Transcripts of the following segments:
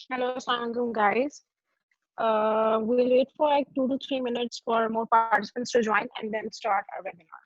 Hello, Assalamualaikum, guys. We'll wait for like 2 to 3 minutes for more participants to join and then start our webinar.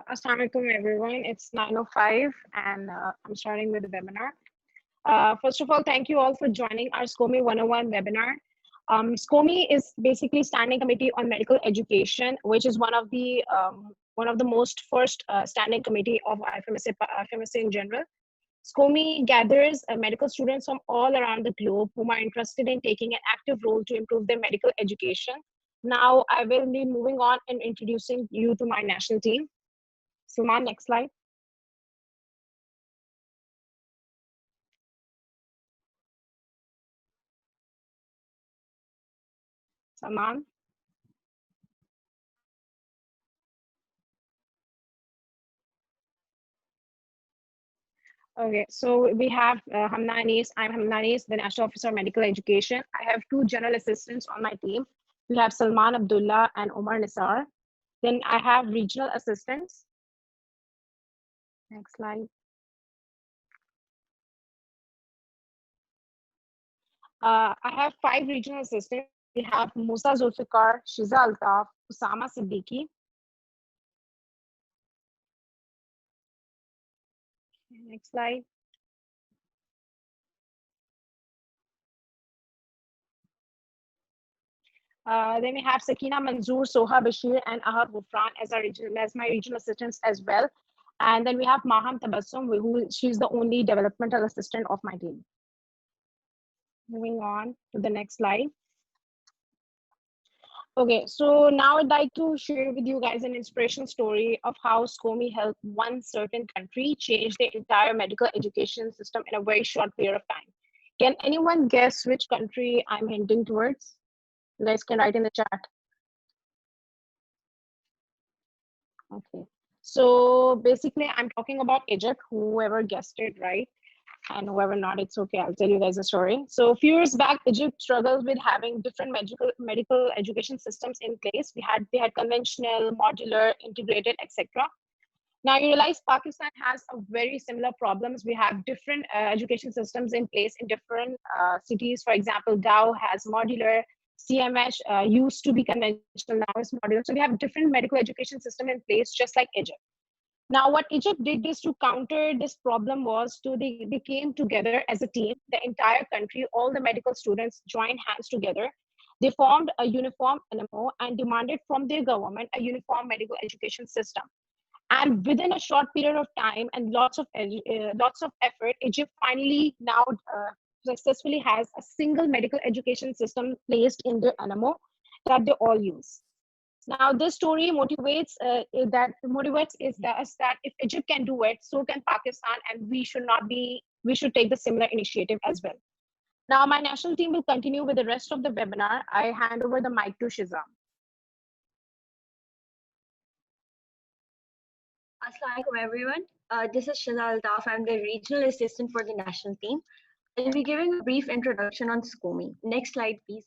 Assalamualaikum, everyone. It's 9:05 and I'm starting with the webinar. First of all, thank you all for joining our SCOME 101 webinar. SCOME is basically Standing Committee on Medical Education, which is one of the most first standing committee of IFMSA in general. SCOME gathers medical students from all around the globe whom are interested in taking an active role to improve their medical education. Now, I will be moving on and introducing you to my national team. Salman, next slide. Salman. Okay, so we have Hamnanis. I'm Hamnanis, the National Officer of Medical Education. I have two general assistants on my team. We have Salman Abdullah and Omar Nisar. Then I have regional assistants. Next slide. I have 5 regional assistants. We have Musa Zulfikar, Shiza Altaf, Usama Siddiqui. Next slide. Then we have Sakina Manzoor, Soha Bashir, and Ahad Gufran as my regional assistants as well. And then we have Maham Tabassum, she's the only developmental assistant of my team. Moving on to the next slide. Okay, so now I'd like to share with you guys an inspirational story of how SCOME helped one certain country change their entire medical education system in a very short period of time. Can anyone guess which country I'm hinting towards? You guys can write in the chat. Okay, so basically I'm talking about Egypt, whoever guessed it right. And whoever not, it's okay. I'll tell you guys a story. So a few years back, Egypt struggled with having different medical education systems in place. They had conventional, modular, integrated, etc. Now you realize Pakistan has a very similar problems. We have different education systems in place in different cities. For example, Dow has modular. CMH used to be conventional, now is modular. So we have different medical education system in place, just like Egypt. Now, what Egypt did is to counter this problem was they came together as a team, the entire country, all the medical students joined hands together, They formed a uniform NMO and demanded from their government a uniform medical education system. And within a short period of time and lots of effort, Egypt finally now successfully has a single medical education system placed in the NMO that they all use. Now, this story motivates is that if Egypt can do it, so can Pakistan, and we should take the similar initiative as well. Now, my national team will continue with the rest of the webinar. I hand over the mic to Shizam. Assalamualaikum everyone. This is Shazal Altaf. I'm the regional assistant for the national team. I'll be giving a brief introduction on SCOME. Next slide, please.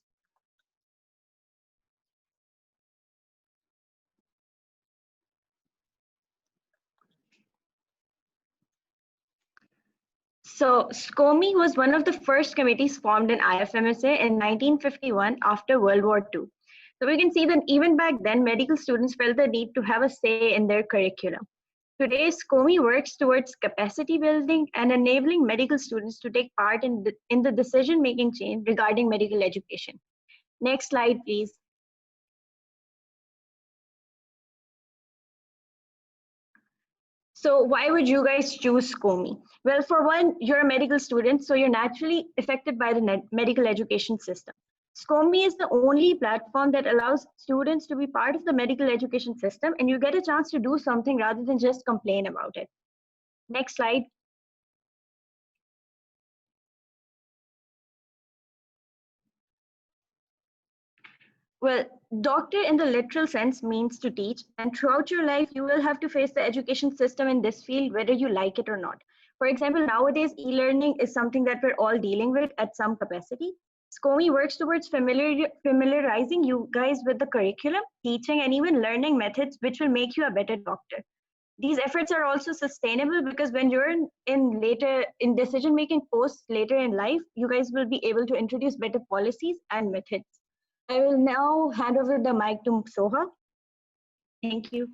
So SCOME was one of the first committees formed in IFMSA in 1951 after World War II. So we can see that even back then, medical students felt the need to have a say in their curriculum. Today, SCOME works towards capacity building and enabling medical students to take part in the decision-making chain regarding medical education. Next slide, please. So why would you guys choose SCOME? Well, for one, you're a medical student, so you're naturally affected by the medical education system. SCOME is the only platform that allows students to be part of the medical education system, and you get a chance to do something rather than just complain about it. Next slide. Well, doctor in the literal sense means to teach, and throughout your life, you will have to face the education system in this field, whether you like it or not. For example, nowadays, e-learning is something that we're all dealing with at some capacity. SCOME works towards familiarizing you guys with the curriculum, teaching, and even learning methods which will make you a better doctor. These efforts are also sustainable because when you're in decision-making posts later in life, you guys will be able to introduce better policies and methods. I will now hand over the mic to Soha. Thank you.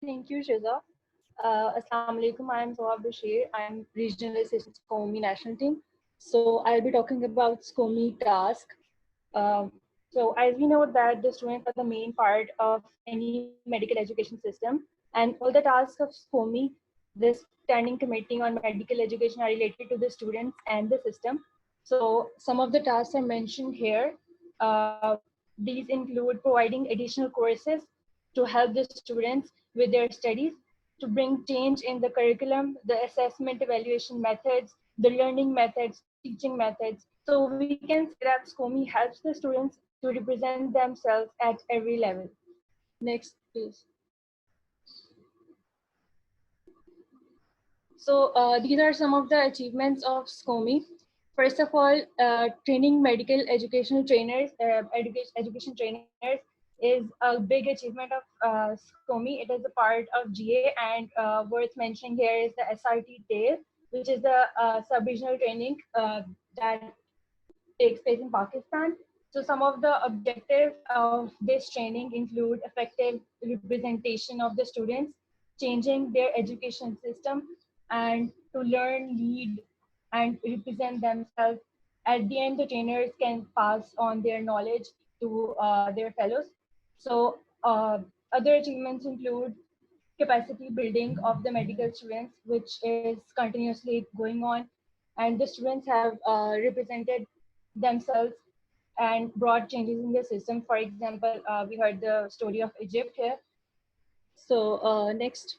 Thank you, Shiza. Assalamu alaikum. I am Soha Bashir. I am regional assistant SCOME national team. So I'll be talking about SCOME task. So as we know that the students are the main part of any medical education system, and all the tasks of SCOME, this standing committee on medical education, are related to the students and the system. So some of the tasks are mentioned here. These include providing additional courses to help the students with their studies, to bring change in the curriculum, the assessment evaluation methods, the learning methods, teaching methods. So we can say that SCOME helps the students to represent themselves at every level. Next, please. So these are some of the achievements of SCOME. First of all, training medical educational trainers, education trainers is a big achievement of SCOME. It is a part of GA, and worth mentioning here is the SRT TAIL, which is the sub-regional training that takes place in Pakistan. So some of the objectives of this training include effective representation of the students, changing their education system, and to learn, lead, and represent themselves. At the end, the trainers can pass on their knowledge to their fellows. So other achievements include capacity building of the medical students, which is continuously going on. And the students have represented themselves and brought changes in the system. For example, we heard the story of Egypt here. So next.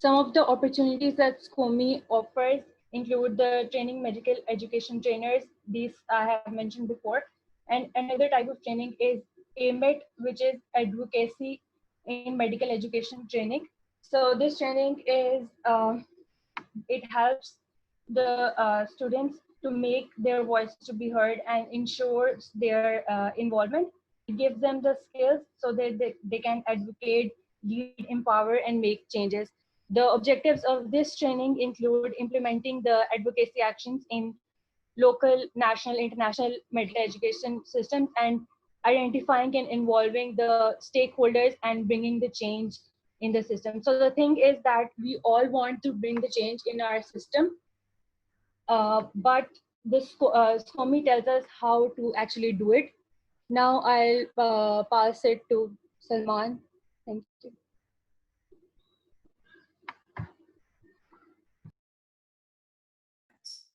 Some of the opportunities that SCOME offers include the training medical education trainers. These I have mentioned before. And another type of training is AMET, which is advocacy in medical education training. So this training is, it helps the students to make their voice to be heard and ensures their involvement. It gives them the skills so that they can advocate, lead, empower, and make changes. The objectives of this training include implementing the advocacy actions in local, national, international medical education systems, and identifying and involving the stakeholders and bringing the change in the system. So the thing is that we all want to bring the change in our system. but the SCOME tells us how to actually do it. Now I'll pass it to Salman. Thank you.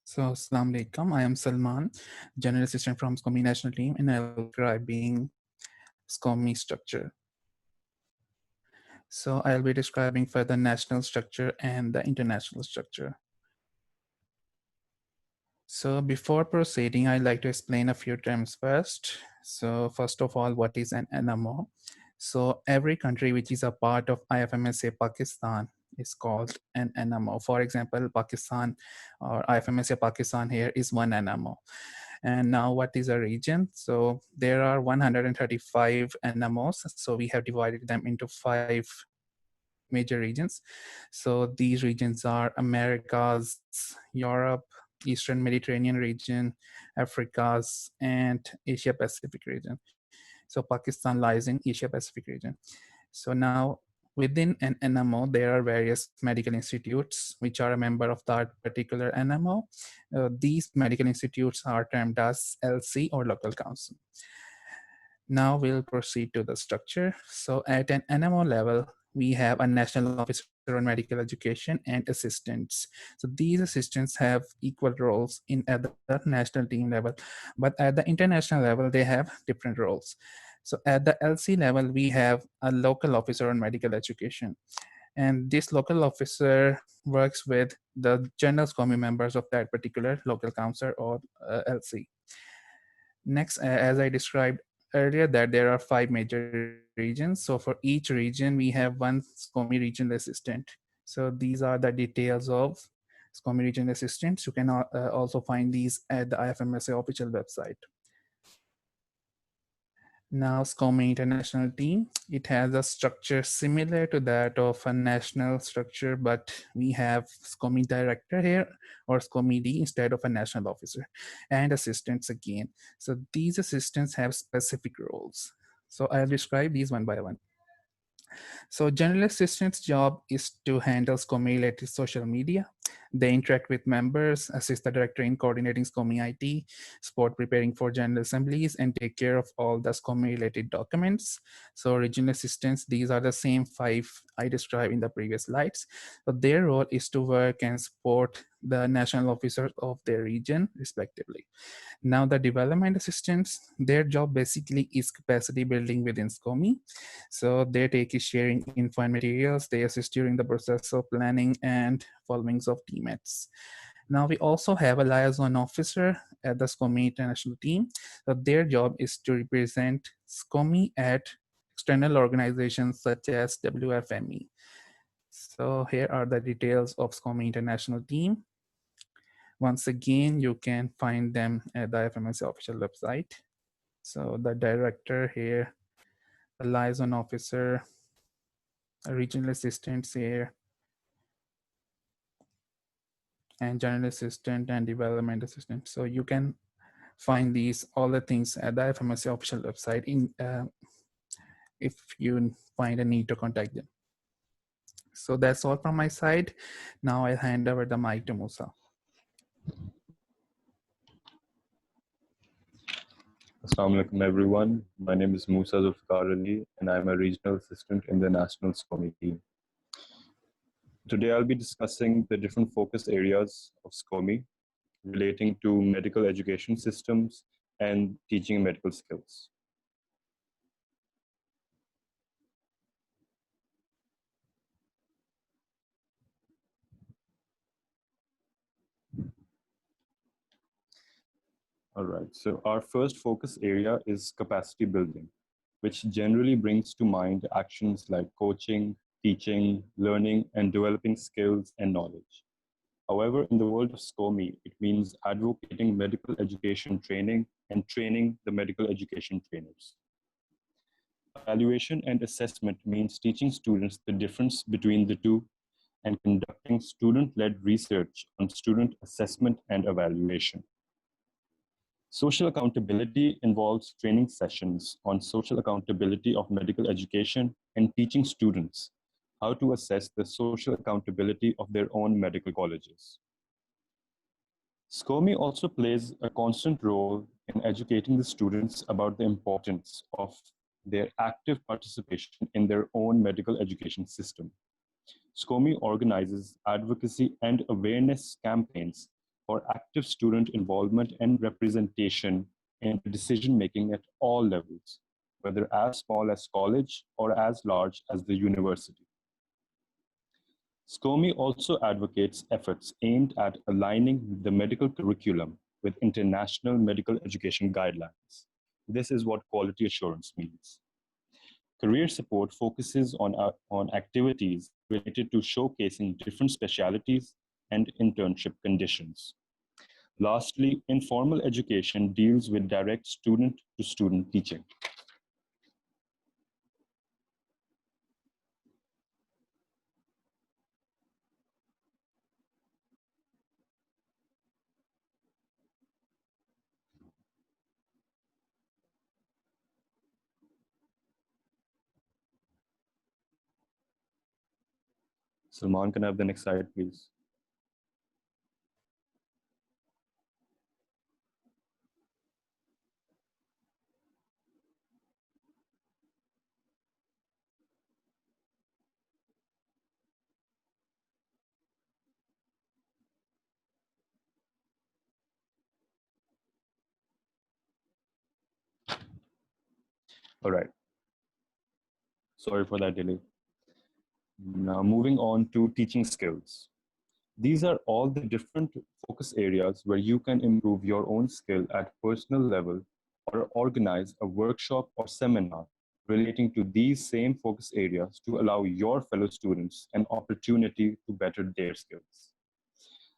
So, Assalamu alaikum. I am Salman, General Assistant from SCOME National Team, and I'll be describing SCOME structure. So, I'll be describing for the national structure and the international structure. So, before proceeding, I'd like to explain a few terms first. So, first of all, what is an NMO? So, every country which is a part of IFMSA Pakistan is called an NMO. For example, Pakistan or IFMSA Pakistan here is one NMO. And now what is a region? So there are 135 NMOs. So we have divided them into 5 major regions. So these regions are Americas, Europe, Eastern Mediterranean region, Africas, and Asia Pacific region. So Pakistan lies in Asia Pacific region. So now within an NMO, there are various medical institutes which are a member of that particular NMO. These medical institutes are termed as LC or local council. Now we'll proceed to the structure. So at an NMO level, we have a national officer on medical education and assistants. So these assistants have equal roles at the national team level, but at the international level, they have different roles. So at the LC level, we have a local officer on medical education. And this local officer works with the general SCOME members of that particular local council or LC. Next, as I described earlier, that there are 5 major regions. So for each region, we have one SCOME regional assistant. So these are the details of SCOME regional assistants. You can also find these at the IFMSA official website. Now, SCOME International Team, it has a structure similar to that of a national structure, but we have SCOME Director here or SCOME-ID instead of a national officer, and assistants again. So these assistants have specific roles. So I'll describe these one by one. So general assistant's job is to handle SCOME-related social media. They interact with members, assist the director in coordinating SCOME-IT, support preparing for general assemblies, and take care of all the SCOME-related documents. So regional assistants, these are the same 5 I described in the previous slides. So their role is to work and support the national officers of their region, respectively. Now the development assistants, their job basically is capacity building within SCOME. So their take is sharing info and materials. They assist during the process of planning and followings of teammates. Now we also have a liaison officer at the SCOME International Team. So their job is to represent SCOME at external organizations such as WFME. So here are the details of SCOME International Team. Once again, you can find them at the IFMSA official website. So the director here, the liaison officer, regional assistants here, and general assistant and development assistant. So you can find these, all the things at the IFMSA official website if you find a need to contact them. So that's all from my side. Now I'll hand over the mic to Musa. Assalamu alaikum everyone. My name is Musa Zulfikar Ali and I'm a regional assistant in the National SCOME team. Today I'll be discussing the different focus areas of SCOME relating to medical education systems and teaching medical skills. All right, so our first focus area is capacity building, which generally brings to mind actions like coaching, teaching, learning, and developing skills and knowledge. However, in the world of SCOME, it means advocating medical education training and training the medical education trainers. Evaluation and assessment means teaching students the difference between the two and conducting student-led research on student assessment and evaluation. Social accountability involves training sessions on social accountability of medical education and teaching students how to assess the social accountability of their own medical colleges. SCOME also plays a constant role in educating the students about the importance of their active participation in their own medical education system. SCOME organizes advocacy and awareness campaigns for active student involvement and representation in decision-making at all levels, whether as small as college or as large as the university. SCOME also advocates efforts aimed at aligning the medical curriculum with international medical education guidelines. This is what quality assurance means. Career support focuses on activities related to showcasing different specialties and internship conditions. Lastly, informal education deals with direct student-to-student teaching. Salman, can I have the next slide, please? All right. Sorry for that delay. Now moving on to teaching skills. These are all the different focus areas where you can improve your own skill at personal level or organize a workshop or seminar relating to these same focus areas to allow your fellow students an opportunity to better their skills.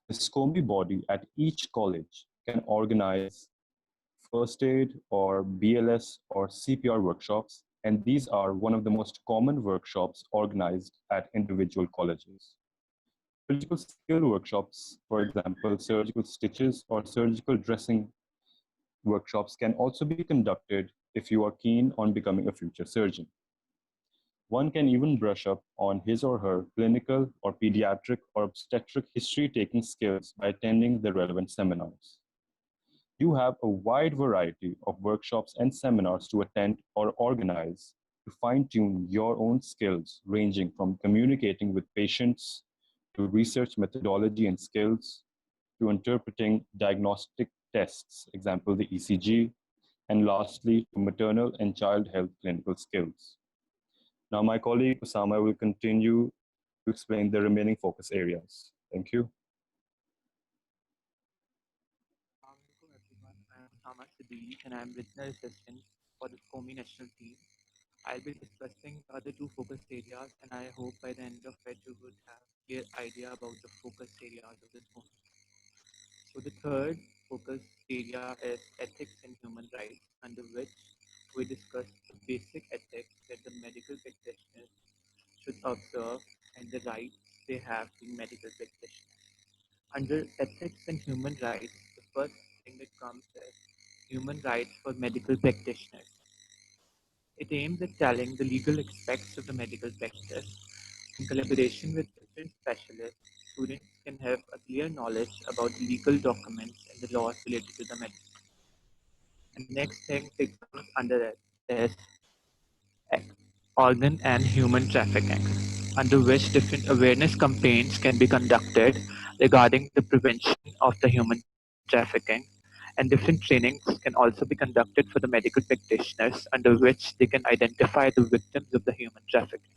The SCOME body at each college can organize first aid or BLS or CPR workshops, and these are one of the most common workshops organized at individual colleges. Surgical skill workshops, for example, surgical stitches or surgical dressing workshops can also be conducted if you are keen on becoming a future surgeon. One can even brush up on his or her clinical or pediatric or obstetric history taking skills by attending the relevant seminars. You have a wide variety of workshops and seminars to attend or organize to fine-tune your own skills, ranging from communicating with patients to research methodology and skills to interpreting diagnostic tests, example the ECG, and lastly to maternal and child health clinical skills. Now my colleague Osama will continue to explain the remaining focus areas. Thank you. Assalamualaikum everyone. I am Osama Siddiqui and I am listener assistant for the SCOME national team. I'll be discussing the other two focus areas and I hope by the end of it you would have a clear idea about the focus areas of the SCOME. So the third focus area is ethics and human rights, under which we discuss the basic ethics that the medical practitioners should observe and the rights they have being medical practitioners. Under ethics and human rights, the first thing that comes is human rights for medical practitioners. It aims at telling the legal aspects of the medical practice. In collaboration with different specialists, students can have a clear knowledge about the legal documents and the laws related to the medicine. And the next thing that comes under it is organ and human trafficking, under which different awareness campaigns can be conducted regarding the prevention of the human trafficking, and different trainings can also be conducted for the medical practitioners under which they can identify the victims of the human trafficking.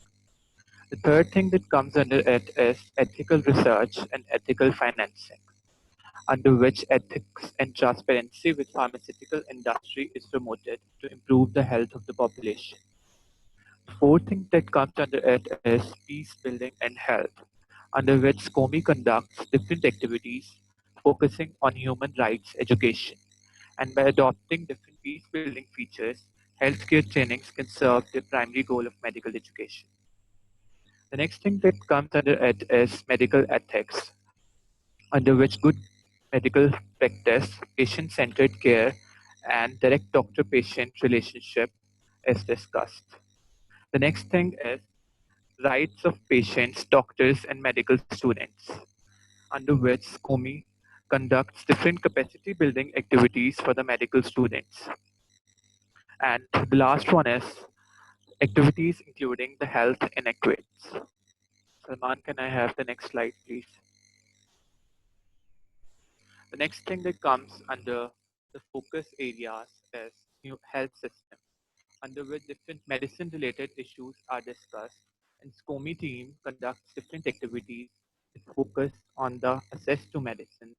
The third thing that comes under it is ethical research and ethical financing, under which ethics and transparency with pharmaceutical industry is promoted to improve the health of the population. The fourth thing that comes under it is peace building and health, under which SCOME conducts different activities focusing on human rights education. And by adopting different peace building features, healthcare trainings can serve the primary goal of medical education. The next thing that comes under it is medical ethics, under which good medical practice, patient centered care, and direct doctor patient relationship is discussed. The next thing is rights of patients, doctors, and medical students, under which SCOME conducts different capacity building activities for the medical students. And the last one is activities including the health inequities. Salman, can I have the next slide, please? The next thing that comes under the focus areas is new health system, under which different medicine-related issues are discussed, and SCOME team conducts different activities that focus on the access to medicine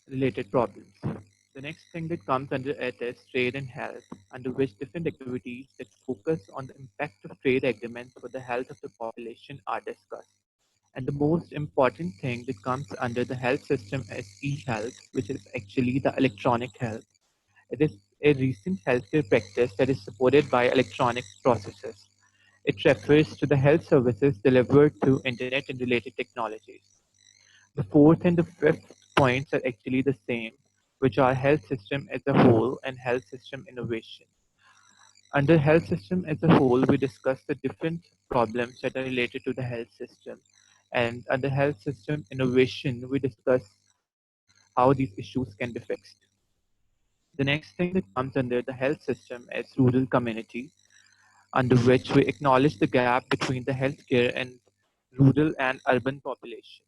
related problems. The next thing that comes under it is trade and health, under which different activities that focus on the impact of trade agreements for the health of the population are discussed. And the most important thing that comes under the health system is e-health, which is actually the electronic health. It is a recent healthcare practice that is supported by electronic processes. It refers to the health services delivered through internet and related technologies. The fourth and the fifth points are actually the same, which are health system as a whole and health system innovation. Under health system as a whole, we discuss the different problems that are related to the health system. And under health system innovation, we discuss how these issues can be fixed. The next thing that comes under the health system is rural community, under which we acknowledge the gap between the healthcare and rural and urban population.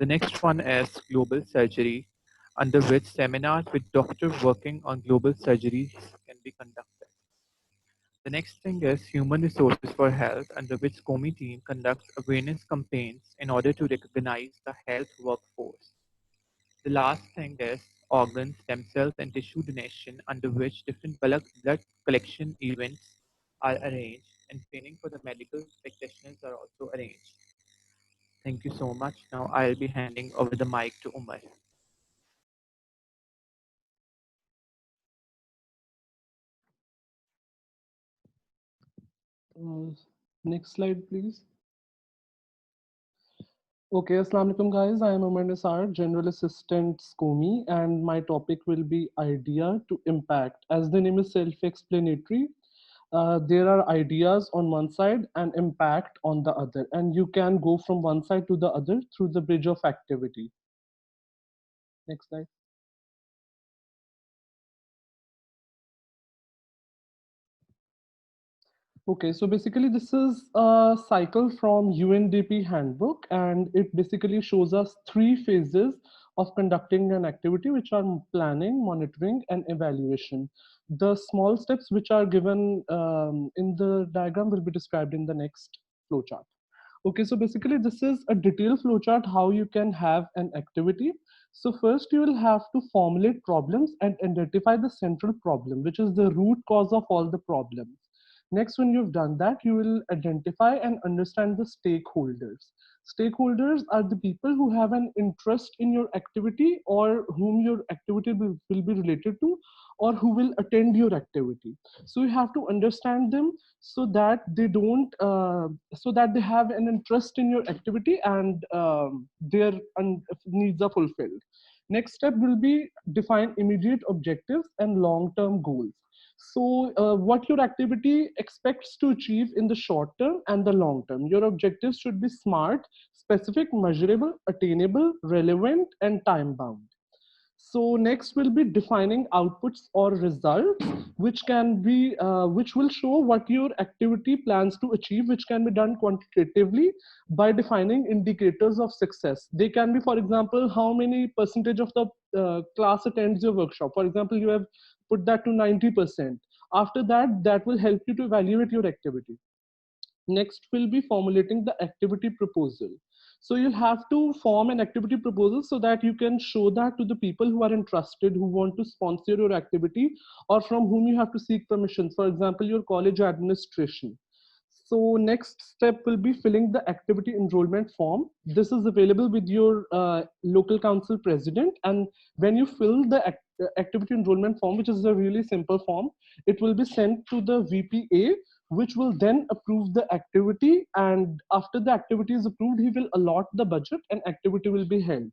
The next one is global surgery, under which seminars with doctors working on global surgeries can be conducted. The next thing is human resources for health, under which SCOME team conducts awareness campaigns in order to recognize the health workforce. The last thing is organ, stem cells, and tissue donation, under which different blood collection events are arranged and training for the medical practitioners are also arranged. Thank you so much. Now I'll be handing over the mic to Umar. Next slide, please. Okay, Assalamu alaikum guys. I am Umar Nisar, General Assistant SCOME, and my topic will be idea to impact. As the name is self-explanatory, there are ideas on one side and impact on the other, and you can go from one side to the other through the bridge of activity. Next slide. Okay, so basically this is a cycle from UNDP handbook, and it basically shows us 3 phases of conducting an activity, which are planning, monitoring, and evaluation. The small steps which are given in the diagram will be described in the next flowchart. Okay, so basically this is a detailed flowchart how you can have an activity. So first you will have to formulate problems and identify the central problem, which is the root cause of all the problems. Next, when you've done that, you will identify and understand the stakeholders. Stakeholders are the people who have an interest in your activity or whom your activity will be related to or who will attend your activity. So you have to understand them so that they don't, so that they have an interest in your activity and their needs are fulfilled. Next step will be define immediate objectives and long-term goals. So what your activity expects to achieve in the short term and the long term. Your objectives should be smart, specific, measurable, attainable, relevant, and time bound. So next will be defining outputs or results, which can be, which will show what your activity plans to achieve, which can be done quantitatively by defining indicators of success. They can be, for example, how many percentage of the class attends your workshop. For example, you have put that to 90%. After that, that will help you to evaluate your activity. Next will be formulating the activity proposal. So you'll have to form an activity proposal so that you can show that to the people who are interested, who want to sponsor your activity, or from whom you have to seek permissions. For example, your college administration. So next step will be filling the activity enrollment form. This is available with your local council president. And when you fill the activity enrollment form, which is a really simple form, it will be sent to the VPA, which will then approve the activity. And after the activity is approved, he will allot the budget and activity will be held.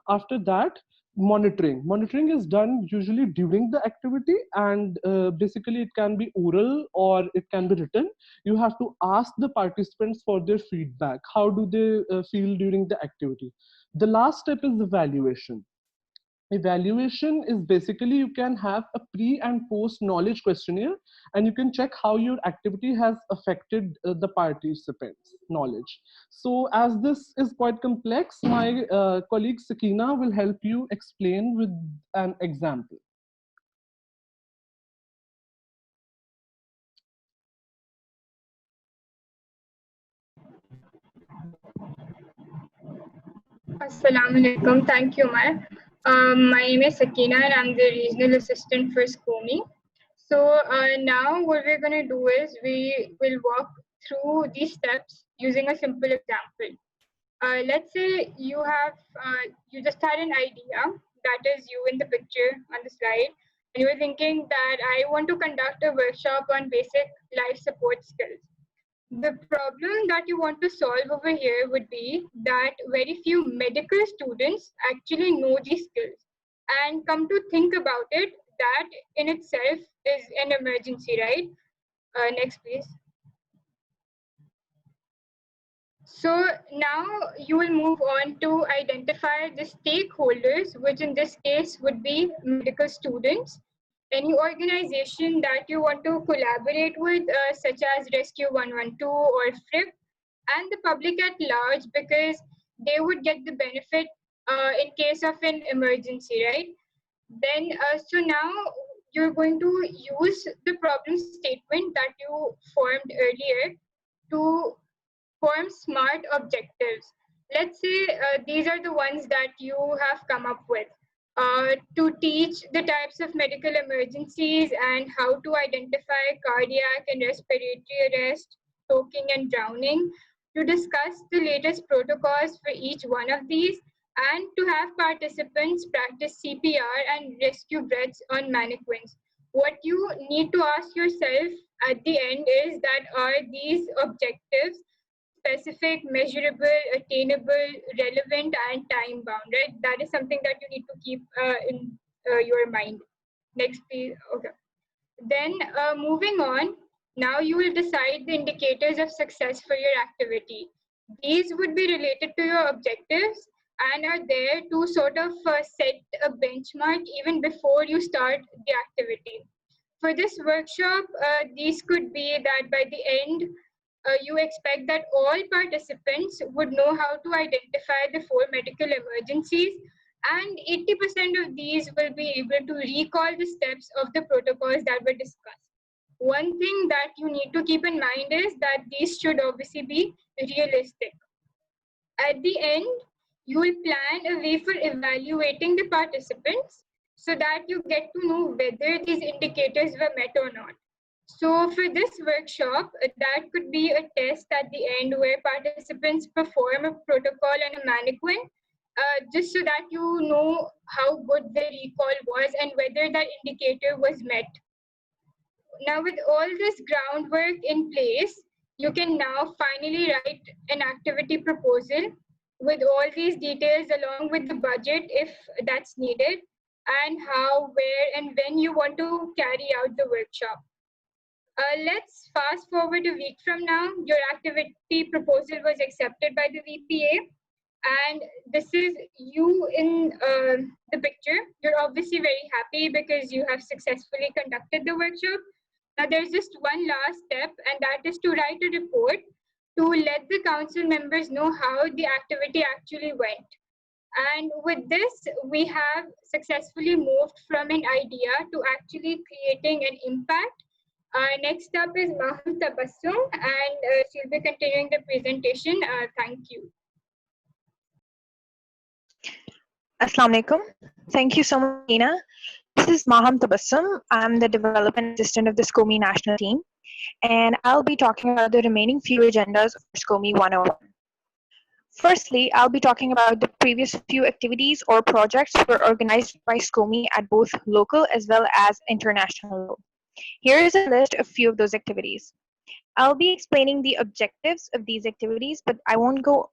After that, Monitoring is done usually during the activity, and basically it can be oral or it can be written. You have to ask the participants for their feedback. How do they feel during the activity? The last step is evaluation. Evaluation is basically you can have a pre and post knowledge questionnaire, and you can check how your activity has affected the participants' knowledge. So as this is quite complex, my colleague Sakina will help you explain with an example. Assalamu alaikum. Thank you, Mar. My name is Sakina and I'm the regional assistant for SCOME. So now what we're going to do is we will walk through these steps using a simple example. Let's say you just had an idea, that is you in the picture on the slide, and you were thinking that I want to conduct a workshop on basic life support skills. The problem that you want to solve over here would be that very few medical students actually know these skills. And come to think about it, that in itself is an emergency, right? Next, please. So now you will move on to identify the stakeholders, which in this case would be medical students, any organization that you want to collaborate with, such as Rescue 112 or FRIP, and the public at large, because they would get the benefit in case of an emergency, right? Then, so now you're going to use the problem statement that you formed earlier to form SMART objectives. Let's say these are the ones that you have come up with. To teach the types of medical emergencies and how to identify cardiac and respiratory arrest, choking and drowning, to discuss the latest protocols for each one of these, and to have participants practice CPR and rescue breaths on mannequins. What you need to ask yourself at the end is that are these objectives specific, measurable, attainable, relevant, and time bound, right? That is something that you need to keep in your mind. Next, please. Okay. Then moving on, now you will decide the indicators of success for your activity. These would be related to your objectives and are there to sort of set a benchmark even before you start the activity. For this workshop, these could be that by the end, you expect that all participants would know how to identify the 4 medical emergencies, and 80% of these will be able to recall the steps of the protocols that were discussed. One thing that you need to keep in mind is that these should obviously be realistic. At the end, you will plan a way for evaluating the participants so that you get to know whether these indicators were met or not. So for this workshop, that could be a test at the end where participants perform a protocol on a mannequin, just so that you know how good the recall was and whether that indicator was met. Now with all this groundwork in place, you can now finally write an activity proposal with all these details along with the budget if that's needed, and how, where, and when you want to carry out the workshop. Let's fast forward a week from now. Your activity proposal was accepted by the VPA, and this is you in the picture. You're obviously very happy because you have successfully conducted the workshop. Now there's just one last step, and that is to write a report to let the council members know how the activity actually went. And with this, we have successfully moved from an idea to actually creating an impact. Next up is Maham Tabassum, and she'll be continuing the presentation. Thank you. Assalamu alaikum. Thank you so much, Tina. This is Maham Tabassum. I'm the development assistant of the SCOME national team, and I'll be talking about the remaining few agendas of SCOME 101. Firstly, I'll be talking about the previous few activities or projects were organized by SCOME at both local as well as international level. Here is a list of few of those activities. I'll be explaining the objectives of these activities, but I won't go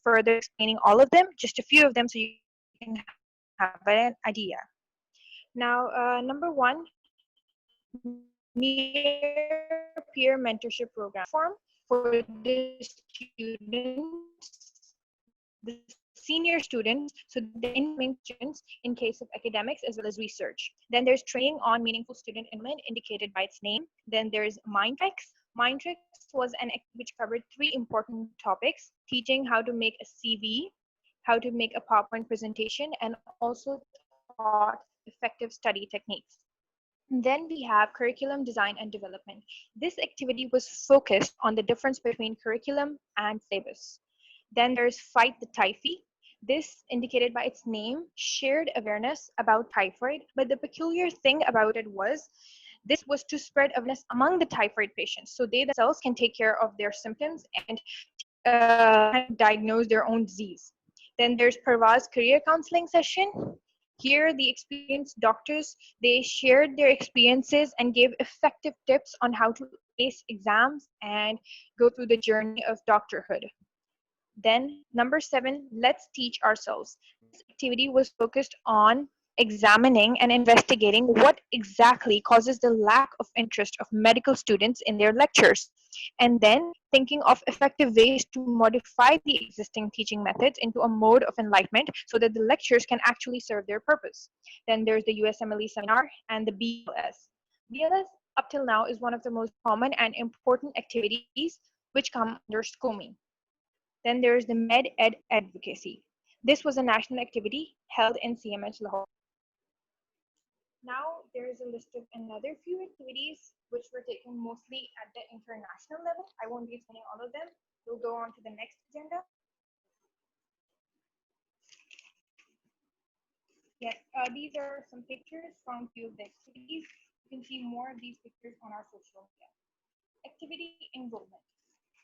further explaining all of them, just a few of them so you can have have an idea. Now, number one, near peer mentorship program. This is a platform for the students, the senior students, so that they can ask incoming questions in case of academics as well as research. Then there's training on meaningful student enrollment indicated by its name. Then there's Mindtricks. Mindtricks was an activity which covered three important topics: teaching how to make a CV, how to make a PowerPoint presentation, and also taught effective study techniques. Then we have curriculum design and development. This activity was focused on the difference between curriculum and syllabus. Then there's Fight the Typhoid. This, indicated by its name, shared awareness about typhoid, but the peculiar thing about it was this was to spread awareness among the typhoid patients so they themselves can take care of their symptoms and kind of diagnose their own disease. Then there's Parvaz career counseling session. Here, the experienced doctors, they shared their experiences and gave effective tips on how to ace exams and go through the journey of doctorhood. Then, number 7, let's teach ourselves. This activity was focused on examining and investigating what exactly causes the lack of interest of medical students in their lectures, and then thinking of effective ways to modify the existing teaching methods into a mode of enlightenment so that the lectures can actually serve their purpose. Then there's the USMLE seminar and the BLS. BLS up till now is one of the most common and important activities which come under SCOME. Then there is the Med Ed Advocacy. This was a national activity held in CMH Lahore. Now there is a list of another few activities which were taken mostly at the international level. I won't be explaining all of them. We'll go on to the next agenda. Yes, these are some pictures from few of the activities. You can see more of these pictures on our social media. Activity enrollment.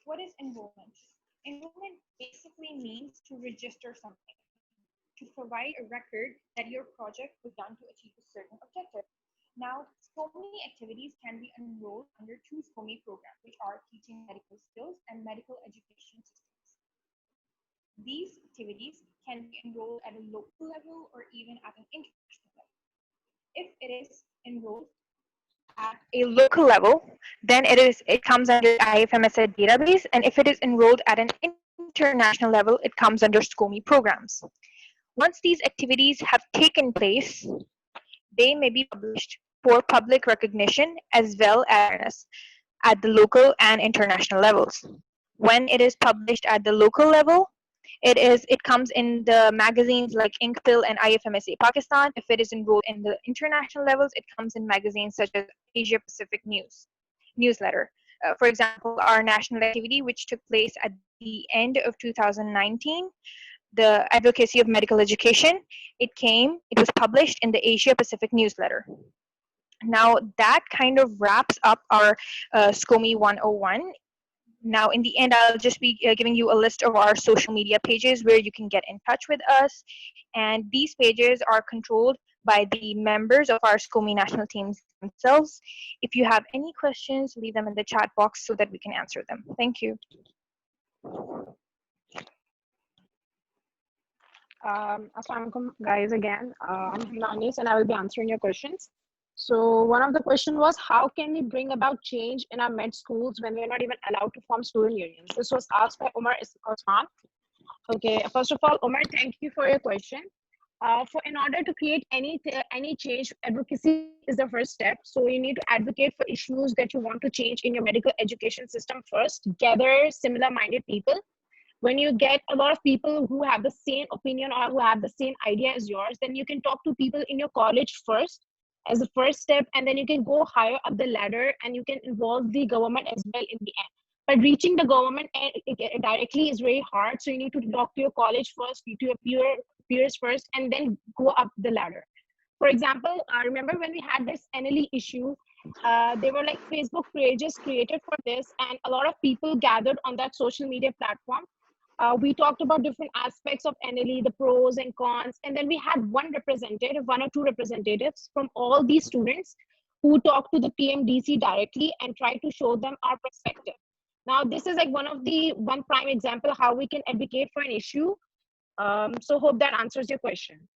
What is enrollment? Enrollment basically means to register something, to provide a record that your project was done to achieve a certain objective. Now, SCOME activities can be enrolled under 2 SCOME programs, which are teaching medical skills and medical education systems. These activities can be enrolled at a local level or even at an international level. If it is enrolled at a local level, then it comes under the IFMSA database, and if it is enrolled at an international level, it comes under SCOME programs. Once these activities have taken place, they may be published for public recognition as well as awareness at the local and international levels. When it is published at the local level, it comes in the magazines like Inkpill and IFMSA Pakistan. If it is enrolled in the international levels, it comes in magazines such as Asia Pacific newsletter. For example, our national activity, which took place at the end of 2019, the advocacy of medical education, it was published in the Asia Pacific newsletter. Now that kind of wraps up our SCOME 101. Now, in the end, I'll just be giving you a list of our social media pages where you can get in touch with us. And these pages are controlled by the members of our SCOME national teams themselves. If you have any questions, leave them in the chat box so that we can answer them. Thank you. Assalamualaikum guys again. I'm Himlanis and I will be answering your questions. So one of the question was, how can we bring about change in our med schools when we're not even allowed to form student unions? This was asked by Omar Osman. Okay, first of all, Omar, thank you for your question. In order to create any change, advocacy is the first step. So you need to advocate for issues that you want to change in your medical education system first. Gather similar-minded people. When you get a lot of people who have the same opinion or who have the same idea as yours, then you can talk to people in your college first as the first step, and then you can go higher up the ladder and you can involve the government as well in the end. But reaching the government directly is very hard. So you need to talk to your college first, to your peers first, and then go up the ladder. For example, I remember when we had this NLE issue, there were like Facebook pages created for this, and a lot of people gathered on that social media platform. We talked about different aspects of NLE, the pros and cons, and then we had one or two representatives from all these students who talked to the PMDC directly and tried to show them our perspective. Now, this is like one prime example how we can advocate for an issue. So hope that answers your question.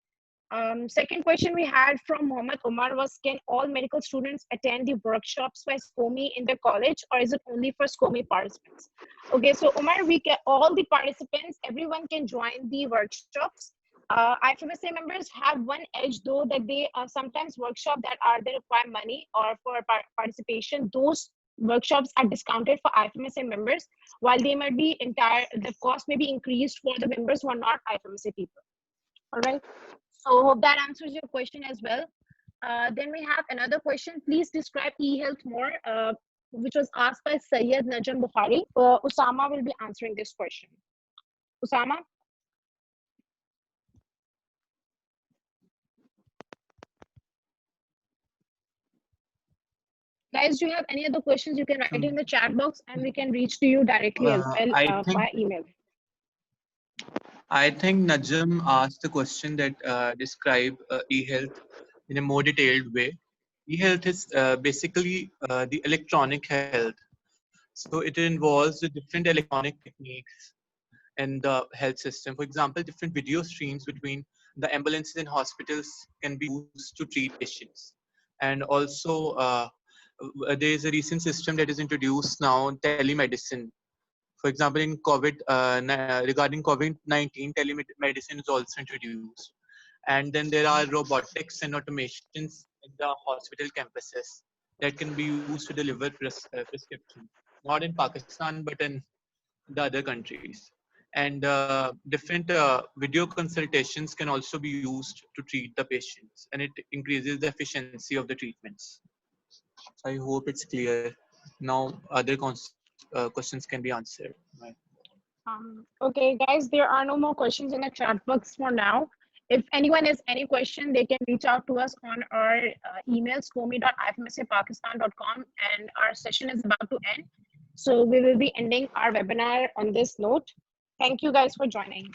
Second question we had from Mohammed Umar was, can all medical students attend the workshops by SCOME in their college, or is it only for SCOME participants? Okay, so Umar, we can, all the participants, everyone can join the workshops. IFMSA members have one edge though, that they sometimes workshop that are they require money or for participation. Those workshops are discounted for IFMSA members, while they might be the cost may be increased for the members who are not IFMSA people. All right. So hope that answers your question as well. Then we have another question. Please describe e-health more, which was asked by Syed Najam Bukhari. Usama will be answering this question. Usama? Guys, do you have any other questions? You can write in the chat box and we can reach to you directly as well by email. I think Najam asked the question that describe e-health in a more detailed way. E-health is basically the electronic health. So it involves the different electronic techniques in the health system. For example, different video streams between the ambulances and hospitals can be used to treat patients. And also there is a recent system that is introduced now, telemedicine. For example, in regarding COVID-19, telemedicine is also introduced. And then there are robotics and automations in the hospital campuses that can be used to deliver prescription, not in Pakistan, but in the other countries. And different video consultations can also be used to treat the patients, and it increases the efficiency of the treatments. So I hope it's clear. Now other questions can be answered. Right. Okay, guys, there are no more questions in the chat box for now. If anyone has any question, they can reach out to us on our email, scome.ifmsapakistan.com, and our session is about to end. So we will be ending our webinar on this note. Thank you guys for joining.